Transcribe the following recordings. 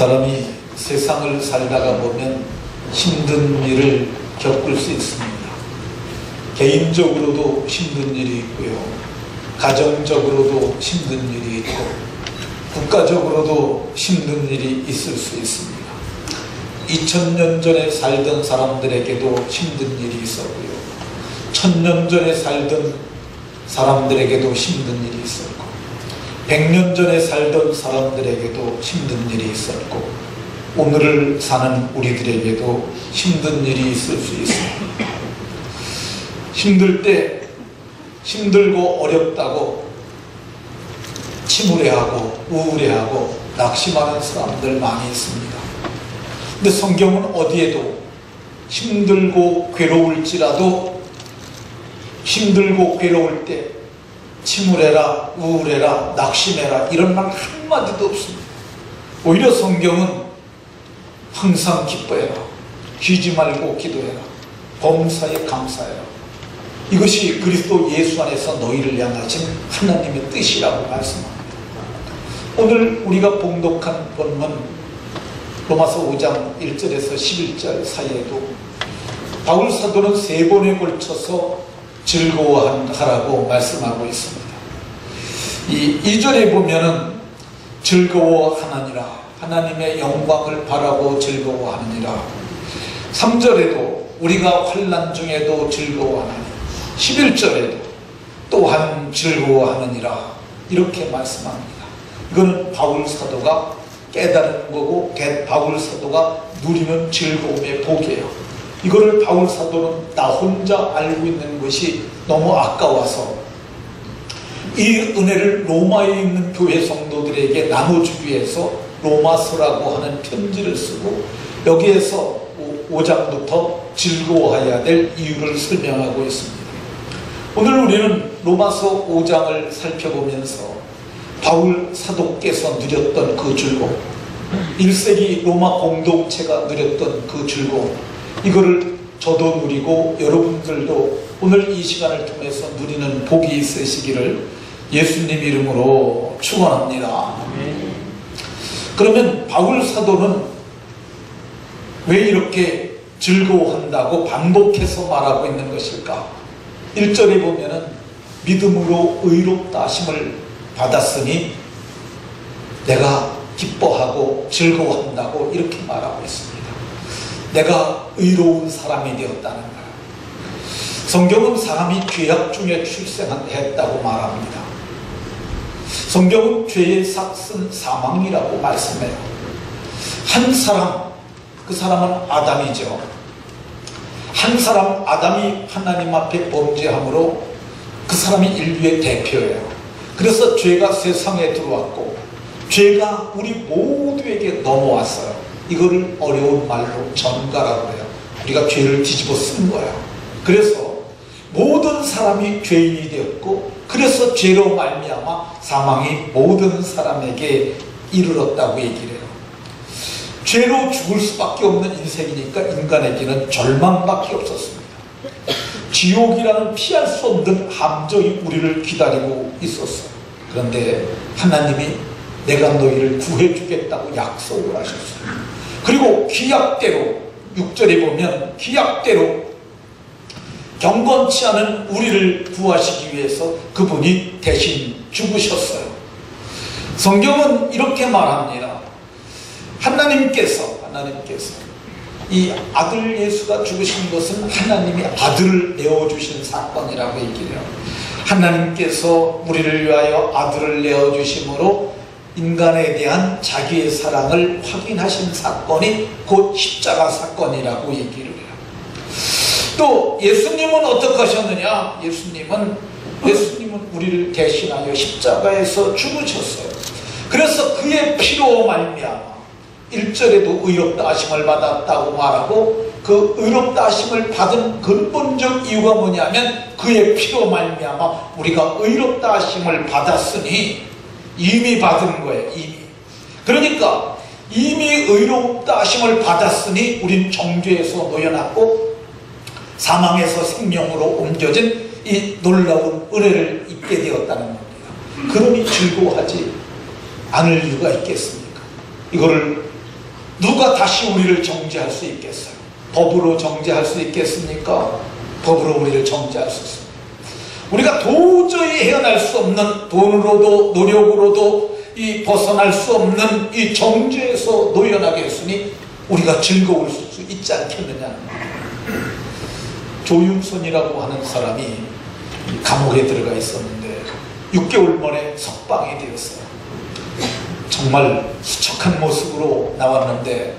사람이 세상을 살다가 보면 힘든 일을 겪을 수 있습니다. 개인적으로도 힘든 일이 있고요, 가정적으로도 힘든 일이 있고, 국가적으로도 힘든 일이 있을 수 있습니다. 2000년 전에 살던 사람들에게도 힘든 일이 있었고요, 1000년 전에 살던 사람들에게도 힘든 일이 있었고, 100년 전에 살던 사람들에게도 힘든 일이 있었고, 오늘을 사는 우리들에게도 힘든 일이 있을 수 있습니다. 힘들 때 힘들고 어렵다고 침울해하고 우울해하고 낙심하는 사람들 많이 있습니다. 근데 성경은 어디에도 힘들고 괴로울지라도 힘들고 괴로울 때 침울해라, 우울해라, 낙심해라 이런 말 한마디도 없습니다. 오히려 성경은 항상 기뻐해라, 쉬지 말고 기도해라, 범사에 감사해라, 이것이 그리스도 예수 안에서 너희를 향하신 하나님의 뜻이라고 말씀합니다. 오늘 우리가 봉독한 본문 로마서 5장 1절에서 11절 사이에도 바울 사도는 3번에 걸쳐서 즐거워하라고 말씀하고 있습니다. 이 2절에 보면은 즐거워하느니라, 하나님의 영광을 바라고 즐거워하느니라. 3절에도 우리가 환난 중에도 즐거워하느니라. 11절에도 또한 즐거워하느니라 이렇게 말씀합니다. 이거는 바울 사도가 깨달은 거고 바울 사도가 누리는 즐거움의 복이에요. 이거를 바울 사도는 나 혼자 알고 있는 것이 너무 아까워서 이 은혜를 로마에 있는 교회 성도들에게 나눠주기 위해서 로마서라고 하는 편지를 쓰고 여기에서 5장부터 즐거워해야 될 이유를 설명하고 있습니다. 오늘 우리는 로마서 5장을 살펴보면서 바울 사도께서 누렸던 그 즐거움, 1세기 로마 공동체가 누렸던 그 즐거움, 이거를 저도 누리고 여러분들도 오늘 이 시간을 통해서 누리는 복이 있으시기를 예수님 이름으로 축원합니다. 그러면 바울 사도는 왜 이렇게 즐거워한다고 반복해서 말하고 있는 것일까? 1절에 보면은 믿음으로 의롭다 하심을 받았으니 내가 기뻐하고 즐거워한다고 이렇게 말하고 있습니다. 내가 의로운 사람이 되었다는 거예요. 성경은 사람이 죄악 중에 출생했다고 말합니다. 성경은 죄의 삭은 사망이라고 말씀해요. 한 사람, 그 사람은 아담이죠. 한 사람 아담이 하나님 앞에 범죄함으로 그 사람이 인류의 대표예요. 그래서 죄가 세상에 들어왔고 죄가 우리 모두에게 넘어왔어요. 이거를 어려운 말로 전가라고 해요. 우리가 죄를 뒤집어 쓴 거예요. 그래서 모든 사람이 죄인이 되었고 그래서 죄로 말미암아 사망이 모든 사람에게 이르렀다고 얘기를 해요. 죄로 죽을 수밖에 없는 인생이니까 인간에게는 절망밖에 없었습니다. 지옥이라는 피할 수 없는 함정이 우리를 기다리고 있었어요. 그런데 하나님이 내가 너희를 구해주겠다고 약속을 하셨어요. 그리고 기약대로 6절에 보면 기약대로 경건치 않은 우리를 구하시기 위해서 그분이 대신 죽으셨어요. 성경은 이렇게 말합니다. 하나님께서 이 아들 예수가 죽으신 것은 하나님이 아들을 내어주신 사건이라고 얘기를 해요. 하나님께서 우리를 위하여 아들을 내어주심으로 인간에 대한 자기의 사랑을 확인하신 사건이 곧 십자가 사건이라고 얘기를 해요. 또 예수님은 어떻게 하셨느냐? 예수님은 우리를 대신하여 십자가에서 죽으셨어요. 그래서 그의 피로 말미암아 1절에도 의롭다 하심을 받았다고 말하고 그 의롭다 하심을 받은 근본적 이유가 뭐냐면 그의 피로 말미암아 우리가 의롭다 하심을 받았으니 이미 받은 거예요. 그러니까 이미 의롭다 하심을 받았으니 우린 정죄에서 놓여놨고 사망에서 생명으로 옮겨진 이 놀라운 은혜를 입게 되었다는 겁니다. 그러니 즐거워하지 않을 이유가 있겠습니까? 이거를 누가 다시 우리를 정죄할 수 있겠어요? 법으로 정죄할 수 있겠습니까? 법으로 우리를 정죄할 수 있습니다. 우리가 도저히 헤어날 수 없는, 돈으로도 노력으로도 이 벗어날 수 없는 이 정죄에서 노연하게 했으니 우리가 즐거울 수 있지 않겠느냐. 조윤선이라고 하는 사람이 감옥에 들어가 있었는데 6개월 만에 석방이 되었어요. 정말 수척한 모습으로 나왔는데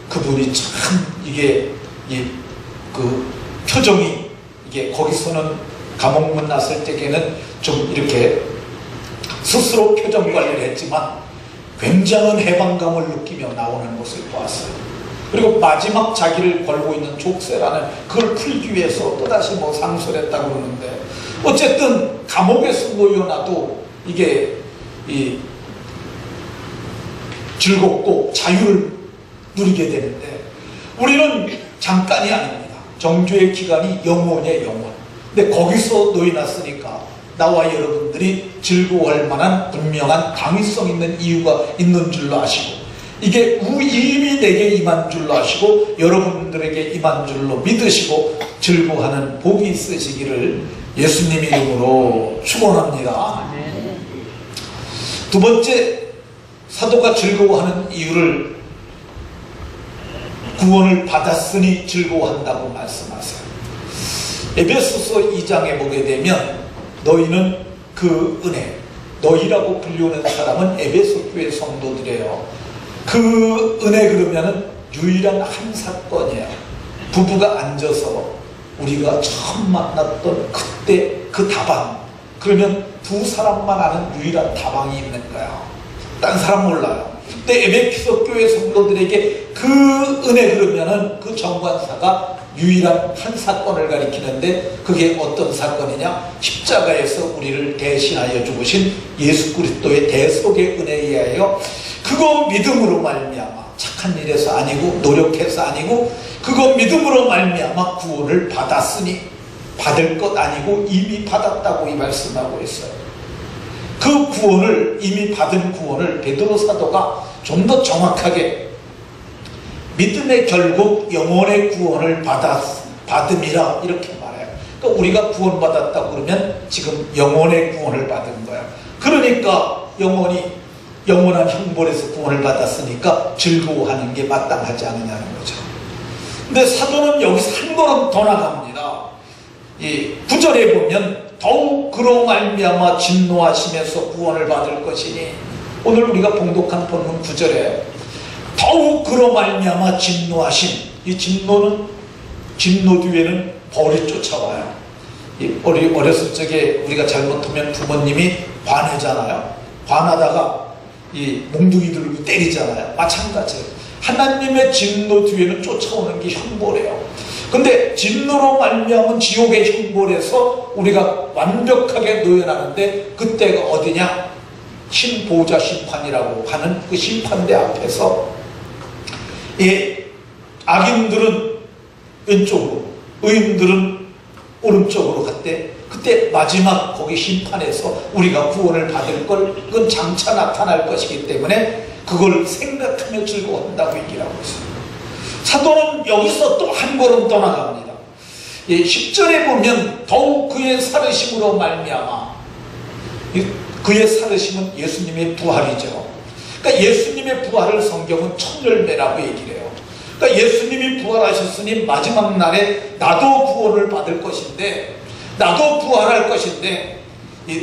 그분이 참 이게 그 표정이 이게 거기서는 감옥문 났을 때에는 좀 이렇게 스스로 표정 관리를 했지만 굉장한 해방감을 느끼며 나오는 것을 보았어요. 그리고 마지막 자기를 걸고 있는 족쇄라는 그걸 풀기 위해서 또다시 뭐 상소했다고 그러는데 어쨌든 감옥에서 놓여놔도 이게 즐겁고 자유를 누리게 되는데 우리는 잠깐이 아닙니다. 정죄의 기간이 영원의 영원. 근데 거기서 놓여놨으니까 나와 여러분들이 즐거워할 만한 분명한 당위성 있는 이유가 있는 줄로 아시고 이게 이미 내게 임한 줄로 아시고 여러분들에게 임한 줄로 믿으시고 즐거워하는 복이 있으시기를 예수님 이름으로 축원합니다. 두 번째, 사도가 즐거워하는 이유를 구원을 받았으니 즐거워한다고 말씀하세요. 에베소서 2장에 보게 되면 너희는 그 은혜, 너희라고 불리우는 사람은 에베소 교회 성도들이에요. 그 은혜 그러면은 유일한 한 사건이에요. 부부가 앉아서 우리가 처음 만났던 그때 그 다방, 그러면 두 사람만 아는 유일한 다방이 있는 거야. 딴 사람 몰라요. 근데 에베소 교회 성도들에게 그 은혜 그러면은 그 정관사가 유일한 한 사건을 가리키는데 그게 어떤 사건이냐? 십자가에서 우리를 대신하여 죽으신 예수 그리스도의 대속의 은혜이에요. 그거 믿음으로 말미암아, 착한 일에서 아니고 노력해서 아니고 그거 믿음으로 말미암아 구원을 받았으니 받을 것 아니고 이미 받았다고 이 말씀하고 있어요. 그 구원을, 이미 받은 구원을 베드로 사도가 좀 더 정확하게 믿음의 결국 영혼의 구원을 받음이라 이렇게 말해요. 그러니까 우리가 구원받았다고 그러면 지금 영혼의 구원을 받은 거야. 그러니까 영원한 형벌에서 구원을 받았으니까 즐거워하는 게 마땅하지 않느냐는 거죠. 근데 사도는 여기서 한 걸음 더 나갑니다. 이 9절에 보면 더욱 그로 말미암아 진노하심에서 구원을 받을 것이니, 오늘 우리가 봉독한 본문 9절에 더욱 그로 말미암아 진노하심, 이 진노는, 진노 뒤에는 벌이 쫓아와요. 어렸을 적에 우리가 잘못하면 부모님이 화내잖아요. 화나다가 이 몽둥이 들고 때리잖아요. 마찬가지예요. 하나님의 진노 뒤에는 쫓아오는 게 형벌이에요. 근데 진노로 말미암은 지옥의 형벌에서 우리가 완벽하게 놓여나는데 그때가 어디냐? 신보좌 심판이라고 하는 그 심판대 앞에서 악인들은 왼쪽으로, 의인들은 오른쪽으로 갔대. 그때 마지막 거기 심판에서 우리가 구원을 받을 걸, 그건 장차 나타날 것이기 때문에 그걸 생각하며 즐거워한다고 얘기를 하고 있어요. 사도는 여기서 또 한 걸음 떠나갑니다. 10절에 보면 더욱 그의 살으심으로 말미암아, 그의 살으심은 예수님의 부활이죠. 그러니까 예수님의 부활을 성경은 천열매라고 얘기를 해요. 그러니까 예수님이 부활하셨으니 마지막 날에 나도 구원을 받을 것인데, 나도 부활할 것인데,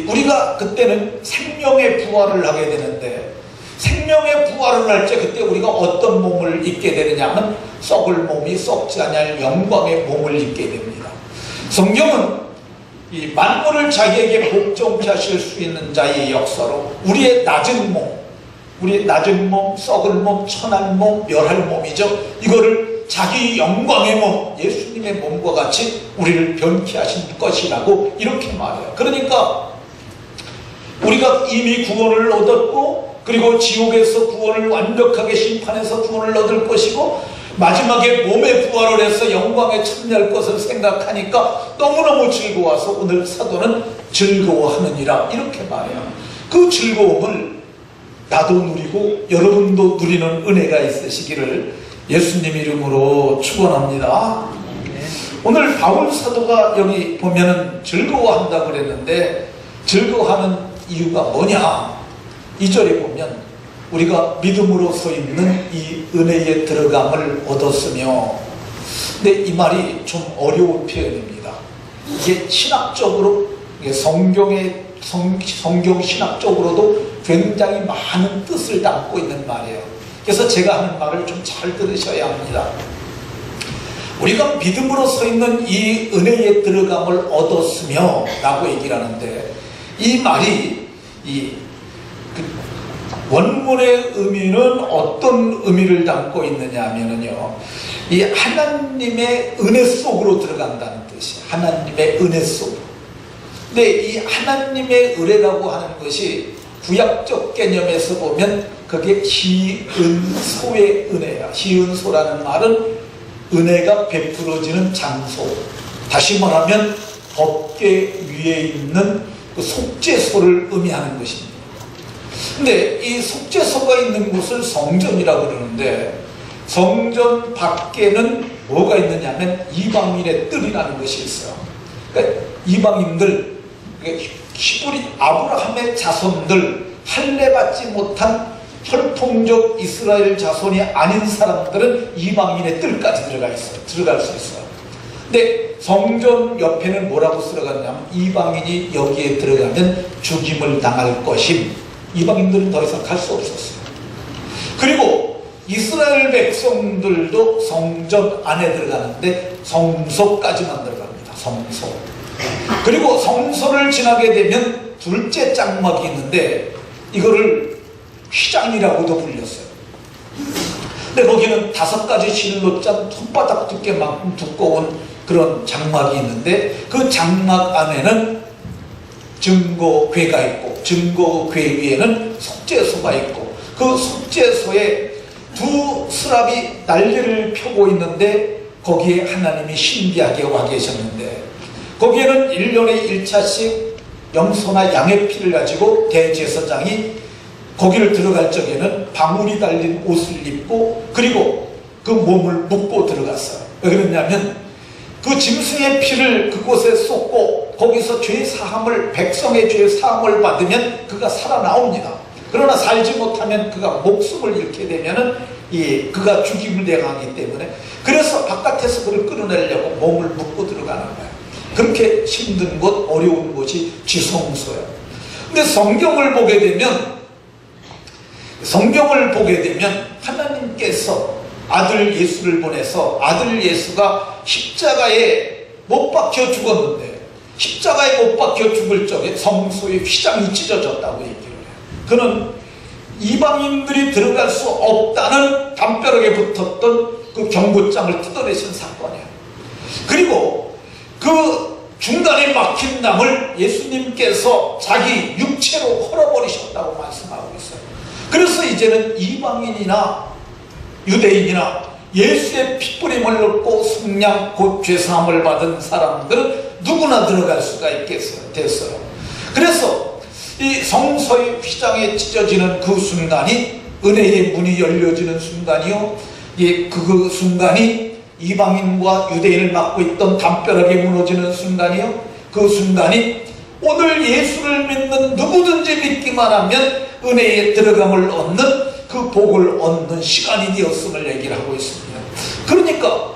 우리가 그때는 생명의 부활을 하게 되는데, 생명의 부활을 할 때 그때 우리가 어떤 몸을 입게 되느냐 하면 썩을 몸이 썩지 아니할 영광의 몸을 입게 됩니다. 성경은 이 만물을 자기에게 복종케 하실 수 있는 자의 역사로 우리의 낮은 몸, 썩을 몸, 천한 몸, 멸할 몸이죠. 이거를 자기 영광의 몸, 예수님의 몸과 같이 우리를 변케 하신 것이라고 이렇게 말해요. 그러니까 우리가 이미 구원을 얻었고, 그리고 지옥에서 구원을 완벽하게 심판해서 구원을 얻을 것이고, 마지막에 몸의 부활을 해서 영광에 참여할 것을 생각하니까 너무너무 즐거워서 오늘 사도는 즐거워하느니라 이렇게 말해요. 그 즐거움을 나도 누리고 여러분도 누리는 은혜가 있으시기를 예수님 이름으로 축원합니다. 오늘 바울 사도가 여기 보면은 즐거워한다고 그랬는데 즐거워하는 이유가 뭐냐? 2절에 보면 우리가 믿음으로 서 있는 이 은혜에 들어감을 얻었으며, 근데 이 말이 좀 어려운 표현입니다. 이게 신학적으로, 성경 신학적으로도 굉장히 많은 뜻을 담고 있는 말이에요. 그래서 제가 하는 말을 좀 잘 들으셔야 합니다. 우리가 믿음으로 서 있는 이 은혜에 들어감을 얻었으며 라고 얘기를 하는데, 이 말이 원문의 의미는 어떤 의미를 담고 있느냐 하면요, 이 하나님의 은혜 속으로 들어간다는 뜻이에요. 하나님의 은혜 속으로. 근데 이 하나님의 은혜라고 하는 것이 구약적 개념에서 보면 그게 시은소의 은혜야. 시은소라는 말은 은혜가 베풀어지는 장소, 다시 말하면 법궤 위에 있는 그 속죄소를 의미하는 것입니다. 근데 이 속죄소가 있는 곳을 성전이라고 그러는데, 성전 밖에는 뭐가 있느냐면 이방인의 뜰이라는 것이 있어요. 그러니까 이방인들, 히브리 아브라함의 자손들, 할례받지 못한 혈통적 이스라엘 자손이 아닌 사람들은 이방인의 뜰까지 들어갈 수 있어요. 근데 성전 옆에는 뭐라고 들어갔냐면, 이방인이 여기에 들어가면 죽임을 당할 것임. 이방인들은 더 이상 갈 수 없었어요. 그리고 이스라엘 백성들도 성전 안에 들어가는데 성소까지만 들어갑니다. 성소. 그리고 성소를 지나게 되면 둘째 장막이 있는데 이거를 휘장이라고도 불렸어요. 근데 거기는 5가지 실로 짠 손바닥 두께만큼 두꺼운 그런 장막이 있는데, 그 장막 안에는 증거궤가 있고, 증거궤 위에는 속죄소가 있고, 그 속죄소에 두 스랍이 난리를 펴고 있는데 거기에 하나님이 신비하게 와 계셨는데, 거기에는 1년에 1차씩 염소나 양의 피를 가지고 대제사장이 거기를 들어갈 적에는 방울이 달린 옷을 입고, 그리고 그 몸을 묶고 들어갔어요. 왜 그랬냐면 그 짐승의 피를 그곳에 쏟고 거기서 죄 사함을, 백성의 죄 사함을 받으면 그가 살아나옵니다. 그러나 살지 못하면 그가 목숨을 잃게 되면은 그가 죽임을 당하기 때문에, 그래서 바깥에서 그를 끌어내려고 몸을 묶고 들어가는 거예요. 그렇게 힘든 곳, 어려운 곳이 지성소예요. 근데 성경을 보게 되면 하나님께서 아들 예수를 보내서 아들 예수가 십자가에 못 박혀 죽었는데, 십자가에 못 박혀 죽을 적에 성소의 휘장이 찢어졌다고 얘기를 해요. 그는 이방인들이 들어갈 수 없다는 담벼락에 붙었던 그 경고장을 뜯어내신 사건이에요. 그리고 그 중간에 막힌 담을 예수님께서 자기 육체로 헐어버리셨다고 말씀하고 있어요. 그래서 이제는 이방인이나 유대인이나 예수의 핏부림을 얻고 속량 곧 죄사함을 받은 사람들은 누구나 들어갈 수가 됐어요. 그래서 이 성소의 휘장에 찢어지는 그 순간이 은혜의 문이 열려지는 순간이요, 그 순간이 이방인과 유대인을 막고 있던 담벼락이 무너지는 순간이요, 그 순간이 오늘 예수를 믿는 누구든지 믿기만 하면 은혜에 들어감을 얻는, 그 복을 얻는 시간이 되었음을 얘기를 하고 있습니다. 그러니까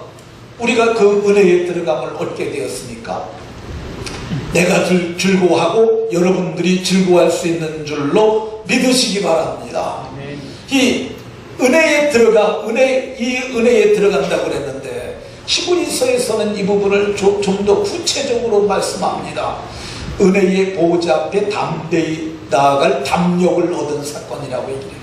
우리가 그 은혜에 들어감을 얻게 되었으니까 내가 즐거워하고 여러분들이 즐거워할 수 있는 줄로 믿으시기 바랍니다. 이 은혜에 들어간다고 그랬는데, 히브리서에서는 이 부분을 좀 더 구체적으로 말씀합니다. 은혜의 보호자 앞에 담대히 나아갈 담력을 얻은 사건이라고 얘기해요.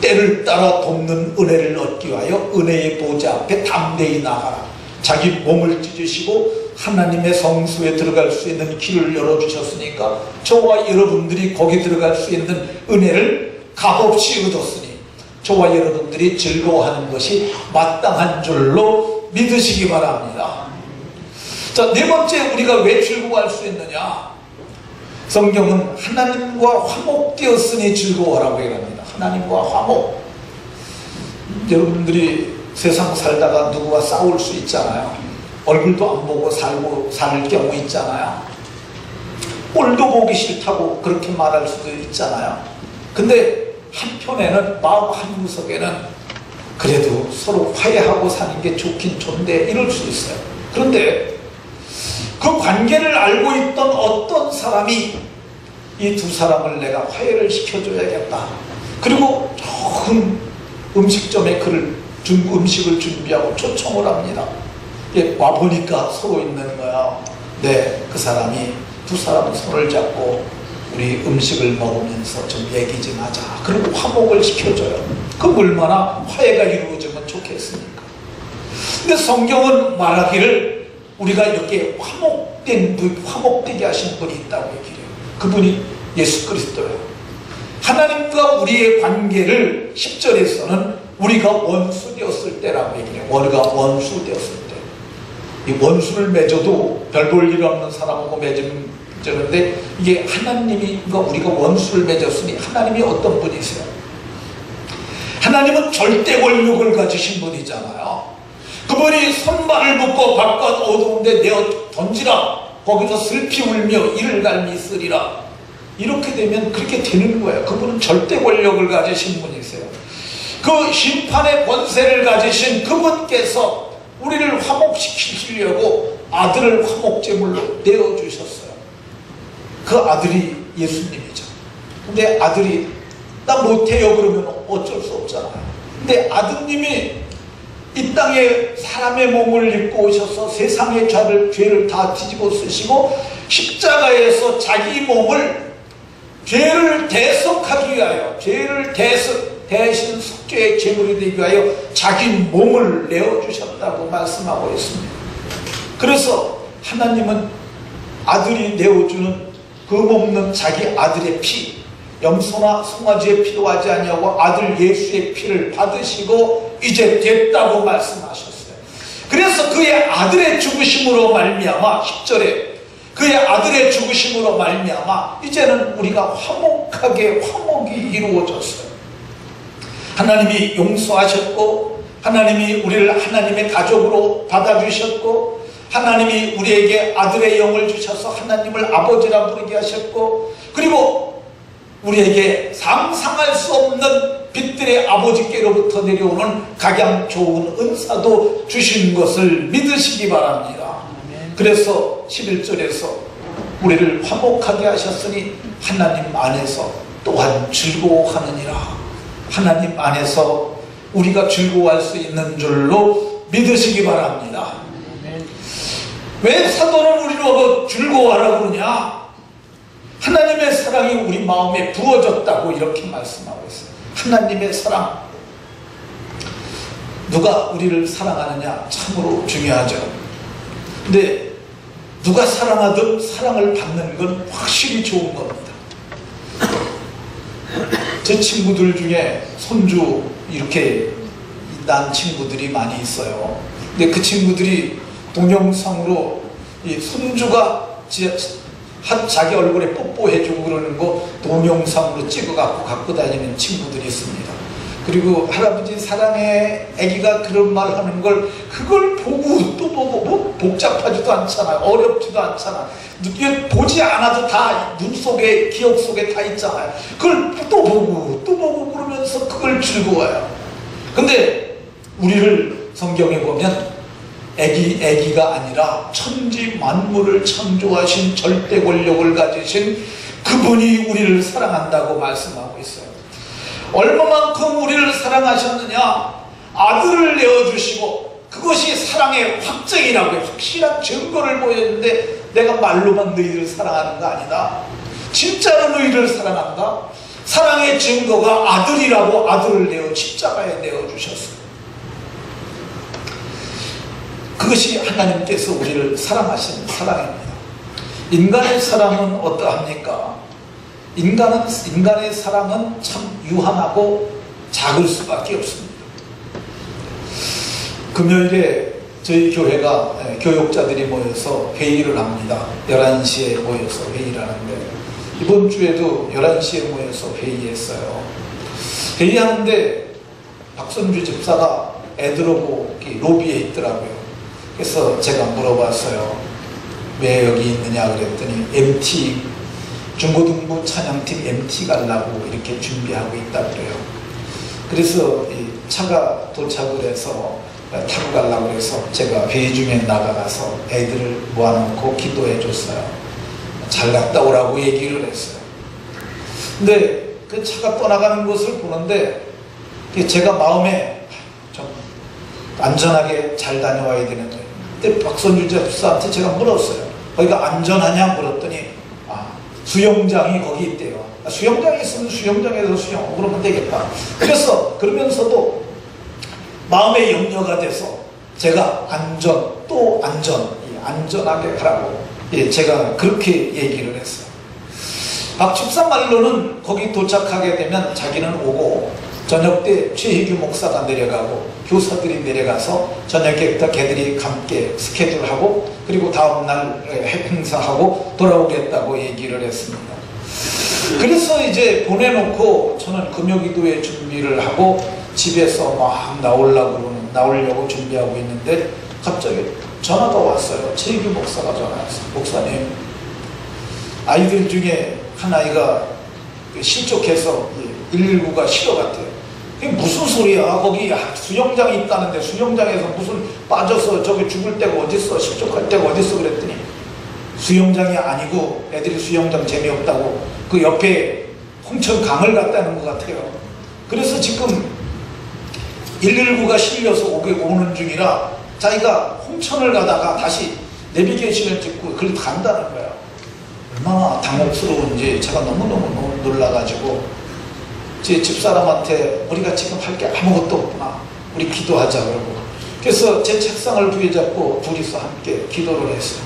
때를 따라 돕는 은혜를 얻기 위하여 은혜의 보호자 앞에 담대히 나아가라. 자기 몸을 찢으시고 하나님의 성소에 들어갈 수 있는 길을 열어주셨으니까 저와 여러분들이 거기 들어갈 수 있는 은혜를 값없이 얻었으니 저와 여러분들이 즐거워하는 것이 마땅한 줄로 믿으시기 바랍니다. 자, 네 번째, 우리가 왜 즐거워할 수 있느냐? 성경은 하나님과 화목되었으니 즐거워라고 얘기합니다. 하나님과 화목. 여러분들이 세상 살다가 누구와 싸울 수 있잖아요. 얼굴도 안 보고 살 경우 있잖아요. 꼴도 보기 싫다고 그렇게 말할 수도 있잖아요. 근데 한편에는 마음 한구석에는 그래도 서로 화해하고 사는 게 좋긴 좋은데 이럴 수 있어요. 그런데 그 관계를 알고 있던 어떤 사람이 이 두 사람을 내가 화해를 시켜줘야겠다. 그리고 조금 음식점에 음식을 준비하고 초청을 합니다. 와보니까 서로 있는 거야. 네, 그 사람이 두 사람 손을 잡고 우리 음식을 먹으면서 좀 얘기 좀 하자. 그리고 화목을 시켜줘요. 그럼 얼마나 화해가 이루어지면 좋겠습니까? 근데 성경은 말하기를 우리가 이렇게 화목되게 하신 분이 있다고 얘기해요. 그분이 예수 그리스도예요. 하나님과 우리의 관계를 10절에서는 우리가 원수 되었을 때라고 얘기해요. 우리가 원수 되었을 때. 이 원수를 맺어도 별 볼 일 없는 사람하고 맺는데 이게 하나님과 우리가 원수를 맺었으니 하나님이 어떤 분이세요? 하나님은 절대 권력을 가지신 분이잖아요. 그분이 손발을 묶고 바깥 어두운데 내어 던지라. 거기서 슬피 울며 이를 갈미 쓰리라. 이렇게 되면 그렇게 되는 거예요. 그분은 절대 권력을 가지신 분이세요. 그 심판의 권세를 가지신 그분께서 우리를 화목시키시려고 아들을 화목제물로 내어주셨어요. 그 아들이 예수님이죠. 근데 아들이 나 못해요 그러면 어쩔 수 없잖아요. 근데 아드님이 이 땅에 사람의 몸을 입고 오셔서 세상의 죄를 다 뒤집어 쓰시고 십자가에서 자기 몸을 죄를 대속하기 위하여 대신 속죄의 제물이 되기 위하여 자기 몸을 내어주셨다고 말씀하고 있습니다. 그래서 하나님은 아들이 내어주는 금없는 자기 아들의 피, 염소나 송아지의 필요하지 아니하고 아들 예수의 피를 받으시고 이제 됐다고 말씀하셨어요. 그래서 그의 아들의 죽으심으로 말미암아 10절에 그의 아들의 죽으심으로 말미암아 이제는 우리가 화목이 이루어졌어요. 하나님이 용서하셨고 하나님이 우리를 하나님의 가족으로 받아주셨고 하나님이 우리에게 아들의 영을 주셔서 하나님을 아버지라 부르게 하셨고 그리고 우리에게 상상할 수 없는 빛들의 아버지께로부터 내려오는 각양 좋은 은사도 주신 것을 믿으시기 바랍니다. 그래서 11절에서 우리를 화목하게 하셨으니 하나님 안에서 또한 즐거워하느니라. 하나님 안에서 우리가 즐거워할 수 있는 줄로 믿으시기 바랍니다. 왜 사도는 우리를 얻어 즐거워하라고 그러냐? 하나님의 사랑이 우리 마음에 부어졌다고 이렇게 말씀하고 있어요. 하나님의 사랑. 누가 우리를 사랑하느냐 참으로 중요하죠. 근데 누가 사랑하든 사랑을 받는 건 확실히 좋은 겁니다. 제 친구들 중에 손주 이렇게 난 친구들이 많이 있어요. 근데 그 친구들이 동영상으로 이 손주가 자기 얼굴에 뽀뽀해주고 그러는 거 동영상으로 찍어갖고 갖고 다니는 친구들이 있습니다. 그리고 할아버지 사랑해 애기가 그런 말 하는 걸 그걸 보고 또 보고 뭐 복잡하지도 않잖아요. 어렵지도 않잖아. 보지 않아도 다 눈 속에 기억 속에 다 있잖아요. 그걸 또 보고 그러면서 그걸 즐거워요. 근데 우리를 성경에 보면 애기가 아니라 천지 만물을 창조하신 절대 권력을 가지신 그분이 우리를 사랑한다고 말씀하고 있어요. 얼마만큼 우리를 사랑하셨느냐? 아들을 내어주시고 그것이 사랑의 확증이라고 해요. 확실한 증거를 보였는데 내가 말로만 너희를 사랑하는 거 아니다. 진짜로 너희를 사랑한다. 사랑의 증거가 아들이라고 아들을 내어 십자가에 내어주셨어요. 그것이 하나님께서 우리를 사랑하시는 사랑입니다. 인간의 사랑은 어떠합니까? 인간의 사랑은 참 유한하고 작을 수밖에 없습니다. 금요일에 저희 교회가 교육자들이 모여서 회의를 합니다. 11시에 모여서 회의를 하는데 이번 주에도 11시에 모여서 회의했어요. 회의하는데 박선주 집사가 애들하고 로비에 있더라고요. 그래서 제가 물어봤어요. 왜 여기 있느냐 그랬더니 MT, 중고등부 찬양팀 MT 가려고 이렇게 준비하고 있다 그래요. 그래서 이 차가 도착을 해서 타고 가려고 해서 제가 회의 중에 나가서 애들을 모아놓고 기도해 줬어요. 잘 갔다 오라고 얘기를 했어요. 근데 그 차가 떠나가는 것을 보는데 제가 마음에 좀 안전하게 잘 다녀와야 되는데, 그때 박선주 집사한테 제가 물었어요. 거기가 안전하냐 물었더니 수영장이 거기 있대요. 수영장이 있으면 수영장에서 수영 그러면 되겠다. 그래서 그러면서도 마음의 염려가 돼서 제가 안전하게 하라고 제가 그렇게 얘기를 했어요. 박 집사 말로는 거기 도착하게 되면 자기는 오고 저녁 때 최희규 목사가 내려가고 교사들이 내려가서 저녁에 걔들이 함께 스케줄하고 그리고 다음날 행사하고 돌아오겠다고 얘기를 했습니다. 그래서 이제 보내놓고 저는 금요기도회 준비를 하고 집에서 막 나오려고 준비하고 있는데 갑자기 전화가 왔어요. 최희규 목사가 전화했어요. 목사님, 아이들 중에 한 아이가 실족해서 119가 실어갔대요. 그게 무슨 소리야? 거기 수영장이 있다는데 수영장에서 무슨 빠져서 저기 죽을 데가 어딨어? 실족할 데가 어딨어? 그랬더니 수영장이 아니고 애들이 수영장 재미없다고 그 옆에 홍천강을 갔다는 것 같아요. 그래서 지금 119가 실려서 오는 중이라 자기가 홍천을 가다가 다시 내비게이션을 찍고 그걸 간다는 거예요. 얼마나 당혹스러운지 제가 너무너무 놀라가지고 제 집사람한테 우리가 지금 할 게 아무것도 없구나, 우리 기도하자 그러고, 그래서 제 책상을 부여잡고 둘이서 함께 기도를 했어요.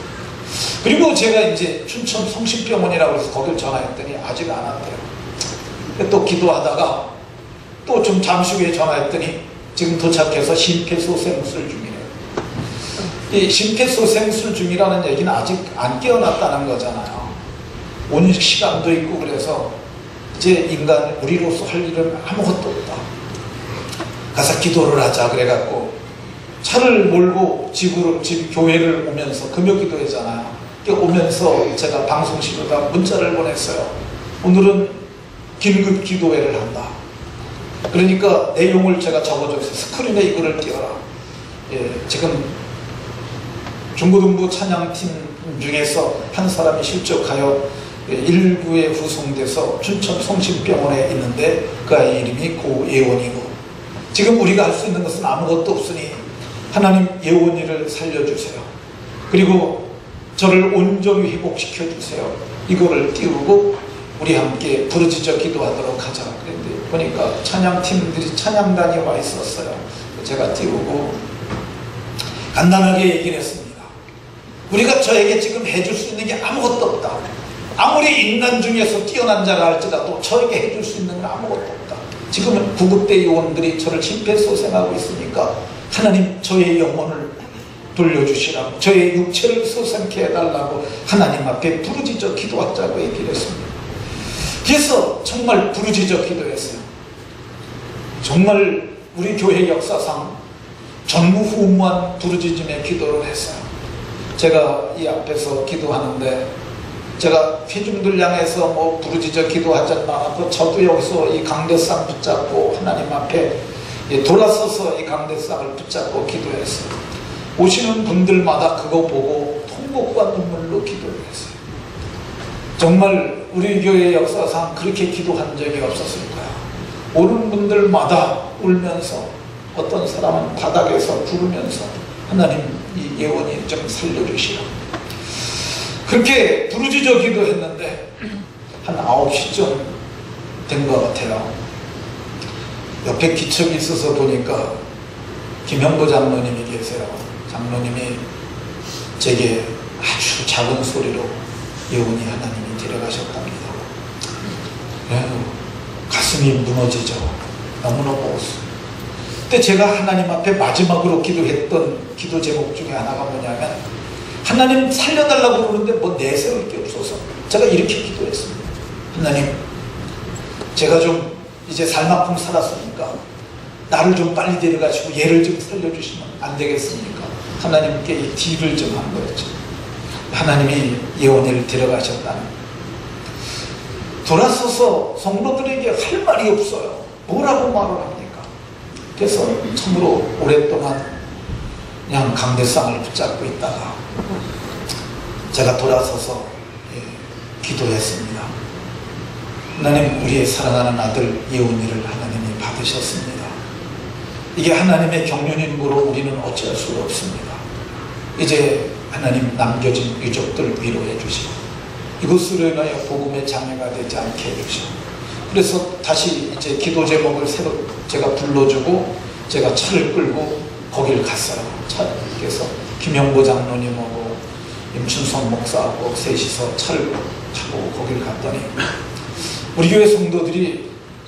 그리고 제가 이제 춘천 성심병원이라고 해서 거길 전화했더니 아직 안 왔대요. 또 기도하다가 또 좀 잠시 후에 전화했더니 지금 도착해서 심폐소생술 중이래요. 이 심폐소생술 중이라는 얘기는 아직 안 깨어났다는 거잖아요. 온 시간도 있고 그래서 이제 인간 우리로서 할 일은 아무것도 없다. 가서 기도를 하자 그래갖고 차를 몰고 집 교회를 오면서 금요기도회잖아요. 오면서 제가 방송실로다 문자를 보냈어요. 오늘은 긴급 기도회를 한다. 그러니까 내용을 제가 적어줘서 스크린에 이거를 띄워라. 지금 중고등부 찬양팀 중에서 한 사람이 실족하여 119에 후송돼서 춘천 성심병원에 있는데 그 아이 이름이 고예원이고, 지금 우리가 할 수 있는 것은 아무것도 없으니 하나님 예원이를 살려주세요. 그리고 저를 온전히 회복시켜 주세요. 이거를 띄우고 우리 함께 부르짖어 기도하도록 하자. 그런데 보니까 찬양팀들이 찬양단이 와 있었어요. 제가 띄우고 간단하게 얘기를 했습니다. 우리가 저에게 지금 해줄 수 있는 게 아무것도 없다. 아무리 인간 중에서 뛰어난 자라 할지라도 저에게 해줄 수 있는 건 아무것도 없다. 지금은 구급대 요원들이 저를 심폐소생하고 있으니까 하나님 저의 영혼을 돌려주시라고, 저의 육체를 소생케 해달라고 하나님 앞에 부르짖어 기도하자고 얘기를 했습니다. 그래서 정말 부르짖어 기도했어요. 정말 우리 교회 역사상 전무후무한 부르짖음의 기도를 했어요. 제가 이 앞에서 기도하는데 제가 회중들 향해서 부르짖어 기도하지 않고 저도 여기서 이 강대상 붙잡고 하나님 앞에 돌아서서 이 강대상을 붙잡고 기도했어요. 오시는 분들마다 그거 보고 통곡과 눈물로 기도를 했어요. 정말 우리 교회 역사상 그렇게 기도한 적이 없었을 거야. 오는 분들마다 울면서, 어떤 사람은 바닥에서 부르면서 하나님 이 예원이 좀 살려주시라. 그렇게 부르짖어 기도했는데 한 9시쯤 된 것 같아요. 옆에 기척이 있어서 보니까 김형도 장로님이 계세요. 장로님이 제게 아주 작은 소리로 예원이 하나님이 데려가셨답니다. 가슴이 무너지죠. 너무너무. 그때 제가 하나님 앞에 마지막으로 기도했던 기도 제목 중에 하나가 뭐냐면, 하나님 살려달라고 그러는데 내세울 게 없어서 제가 이렇게 기도했습니다. 하나님, 제가 좀 이제 살 만큼 살았으니까 나를 좀 빨리 데려가시고 얘를 좀 살려주시면 안 되겠습니까? 하나님께 이 딜을 좀 한 거였죠. 하나님이 예원이를 데려가셨다는. 돌아서서 성도들에게 할 말이 없어요. 뭐라고 말을 합니까? 그래서 참으로 오랫동안 그냥 강대상을 붙잡고 있다가 제가 돌아서서 기도했습니다. 하나님, 우리의 사랑하는 아들 예원이를 하나님이 받으셨습니다. 이게 하나님의 경륜이므로 우리는 어찌할 수가 없습니다. 이제 하나님 남겨진 유족들 위로해 주시고 이것으로 인하여 복음의 장애가 되지 않게 해주시고, 그래서 다시 이제 기도 제목을 새로 제가 불러주고 제가 차를 끌고 거기를 갔어요. 그래서 김영보 장로님하고 임춘성 목사하고 셋이서 차를 타고 거기를 갔더니 우리 교회 성도들이,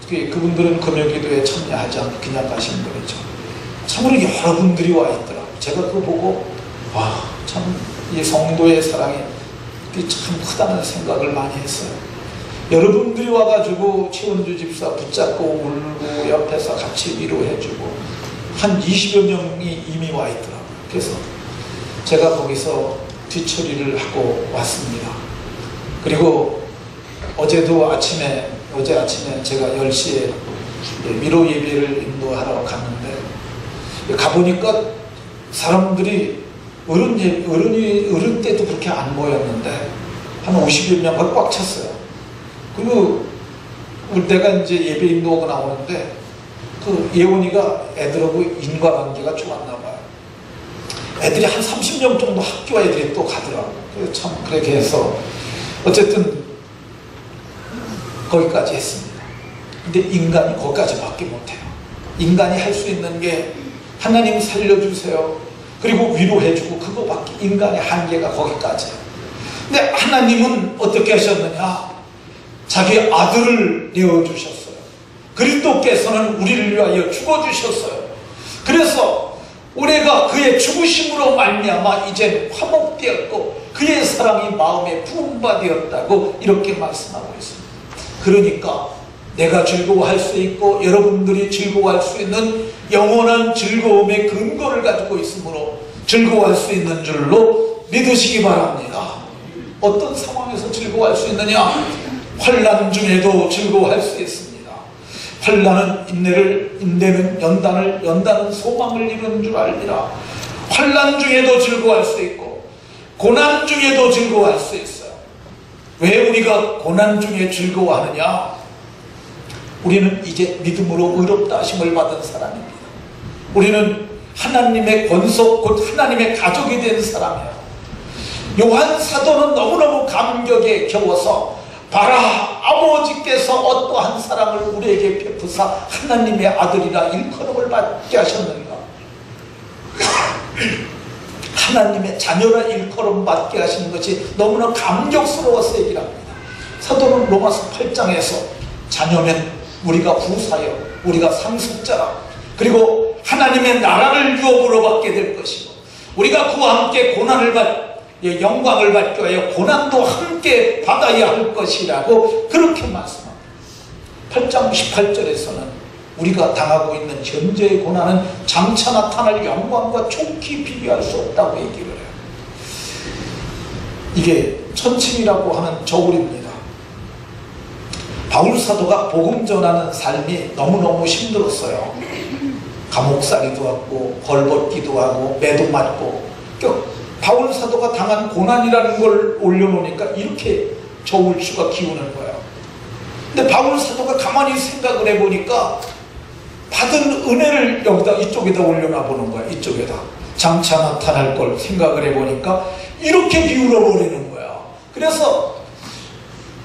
그분들은 금요기도에 참여하지 않고 그냥 가시는 거죠. 참으로 여러분들이 와 있더라고요. 제가 그거 보고 와, 참 이 성도의 사랑이 참 크다는 생각을 많이 했어요. 여러분들이 와가지고 최원주 집사 붙잡고 울고 옆에서 같이 위로해주고 한 20여 명이 이미 와 있더라고요. 그래서 제가 거기서 뒤처리를 하고 왔습니다. 그리고 어제 아침에 제가 10시에 위로 예배를 인도하러 갔는데 가보니까 사람들이 어른 때도 그렇게 안 모였는데 한 50여 명가 꽉 찼어요. 그리고 내가 이제 예배 인도하고 나오는데 그 예원이가 애들하고 인과관계가 좋았나 봐요. 애들이 한 30명 정도 학교 애들이 또 가더라고요. 그래서 참 그렇게 해서 어쨌든 거기까지 했습니다. 근데 인간이 거기까지밖에 못해요. 인간이 할 수 있는 게 하나님 살려주세요, 그리고 위로해주고, 그거밖에, 인간의 한계가 거기까지예요. 근데 하나님은 어떻게 하셨느냐? 자기 아들을 내어주셨어요. 그리스도께서는 우리를 위하여 죽어주셨어요. 그래서 우리가 그의 죽으심으로 말미암아 이제 화목되었고 그의 사랑이 마음에 부은 바 되었다고 이렇게 말씀하고 있습니다. 그러니까 내가 즐거워할 수 있고 여러분들이 즐거워할 수 있는 영원한 즐거움의 근거를 가지고 있으므로 즐거워할 수 있는 줄로 믿으시기 바랍니다. 어떤 상황에서 즐거워할 수 있느냐? 환난 중에도 즐거워할 수 있습니다. 환난은 인내는 연단을, 연단은 소망을 이루는 줄 알리라. 환난 중에도 즐거워할 수 있고 고난 중에도 즐거워할 수 있어요. 왜 우리가 고난 중에 즐거워하느냐? 우리는 이제 믿음으로 의롭다 하심을 받은 사람입니다. 우리는 하나님의 권속, 곧 하나님의 가족이 된 사람이에요. 요한 사도는 너무너무 감격에 겨워서 봐라, 아버지께서 어떠한 사랑을 우리에게 베푸사 하나님의 아들이라 일컬음을 받게 하셨는가. 하나님의 자녀라 일컬음 받게 하시는 것이 너무나 감격스러워서 얘기를 합니다. 사도는 로마서 8장에서 자녀면 우리가 후사여, 우리가 상속자라, 그리고 하나님의 나라를 유업으로 받게 될 것이고 우리가 그와 함께 고난을 영광을 받기 위하여 고난도 함께 받아야 할 것이라고 그렇게 말씀합니다. 8장 18절에서는 우리가 당하고 있는 현재의 고난은 장차 나타날 영광과 촉히 비교할 수 없다고 얘기를 해요. 이게 천칭이라고 하는 저울입니다. 바울 사도가 복음 전하는 삶이 너무너무 힘들었어요. 감옥살이도 하고 벌벗기도 하고 매도 맞고, 바울 사도가 당한 고난이라는 걸 올려놓으니까 이렇게 저울추가 기우는 거예요. 근데 바울 사도가 가만히 생각을 해보니까 받은 은혜를 여기다, 이쪽에다 올려놔 보는 거야. 이쪽에다 장차 나타날 걸 생각을 해보니까 이렇게 기울어 버리는 거야. 그래서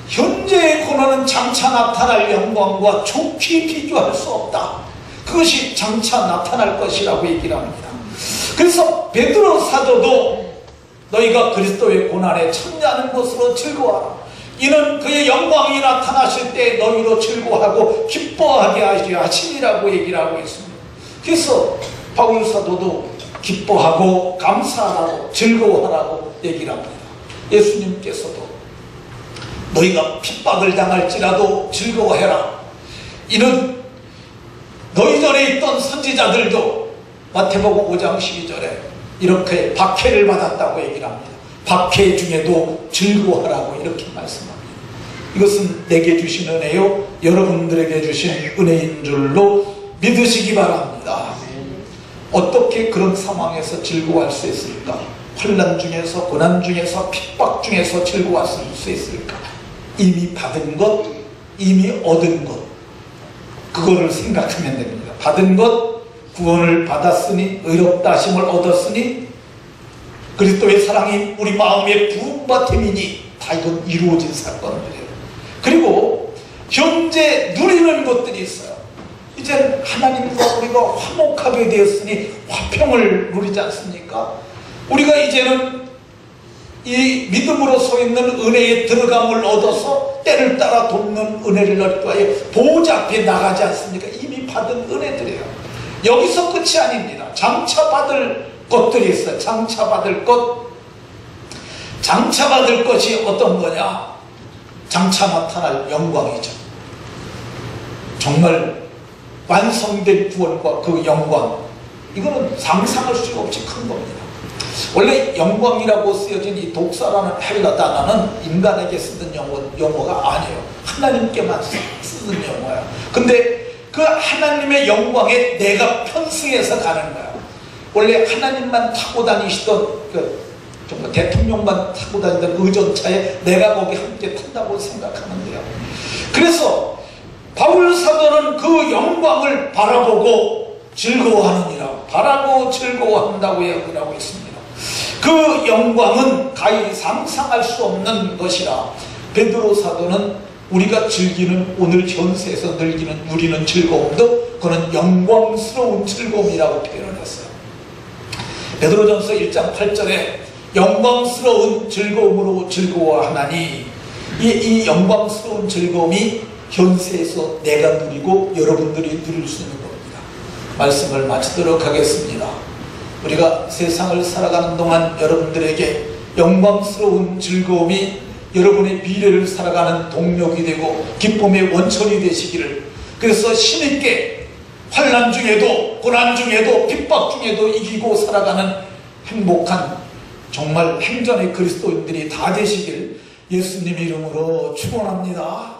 현재의 고난은 장차 나타날 영광과 좋게 비교할 수 없다. 그것이 장차 나타날 것이라고 얘기를 합니다. 그래서 베드로 사도도 너희가 그리스도의 고난에 참여하는 것으로 즐거워하라. 이는 그의 영광이 나타나실 때 너희로 즐거워하고 기뻐하게 하시리라고 얘기를 하고 있습니다. 그래서 바울 사도도 기뻐하고 감사하라고 즐거워하라고 얘기를 합니다. 예수님께서도 너희가 핍박을 당할지라도 즐거워해라. 이는 너희 전에 있던 선지자들도 마태복음 5장 12절에 이렇게 박해를 받았다고 얘기를 합니다. 박해 중에도 즐거워하라고 이렇게 말씀합니다. 이것은 내게 주신 은혜요 여러분들에게 주신 은혜인 줄로 믿으시기 바랍니다. 어떻게 그런 상황에서 즐거워할 수 있을까? 환난 중에서, 고난 중에서, 핍박 중에서 즐거워할 수 있을까? 이미 받은 것, 이미 얻은 것, 그거를 생각하면 됩니다. 받은 것, 구원을 받았으니, 의롭다 하심을 얻었으니, 그리스도의 사랑이 우리 마음에 부음받음이니, 다 이건 이루어진 사건들이에요. 그리고 현재 누리는 것들이 있어요. 이제 하나님과 우리가 화목하게 되었으니 화평을 누리지 않습니까? 우리가 이제는 이 믿음으로 서 있는 은혜에 들어감을 얻어서 때를 따라 돕는 은혜를 얻기 위하여 보호자 앞에 나가지 않습니까? 이미 받은 은혜들이에요. 여기서 끝이 아닙니다. 장차 받을 것들이 있어요. 장차 받을 것. 장차 받을 것이 어떤 거냐? 장차 나타날 영광이죠. 정말 완성된 구원과 그 영광, 이거는 상상할 수가 없이 큰 겁니다. 원래 영광이라고 쓰여진 이 독사라는 헬라 단어는 인간에게 쓰던 용어가 아니에요. 하나님께만 쓰던 용어야. 근데 그 하나님의 영광에 내가 편승해서 가는 거야. 원래 하나님만 타고 다니시던 정말 대통령만 타고 다니던 의전차에 내가 거기 함께 탄다고 생각하는데요. 그래서 바울 사도는 그 영광을 바라보고 즐거워하느니라, 바라고 즐거워한다고 얘기를 하고 있습니다. 그 영광은 가히 상상할 수 없는 것이라 베드로 사도는 우리가 즐기는 오늘 현세에서 누리는 즐거움도 그는 영광스러운 즐거움이라고 표현을 했어요. 베드로전서 1장 8절에 영광스러운 즐거움으로 즐거워하나니, 이 영광스러운 즐거움이 현세에서 내가 누리고 여러분들이 누릴 수 있는 겁니다. 말씀을 마치도록 하겠습니다. 우리가 세상을 살아가는 동안 여러분들에게 영광스러운 즐거움이 여러분의 미래를 살아가는 동력이 되고 기쁨의 원천이 되시기를, 그래서 힘있게 환난 중에도 고난 중에도 핍박 중에도 이기고 살아가는 행복한 정말 행전의 그리스도인들이 다 되시길 예수님 이름으로 축원합니다.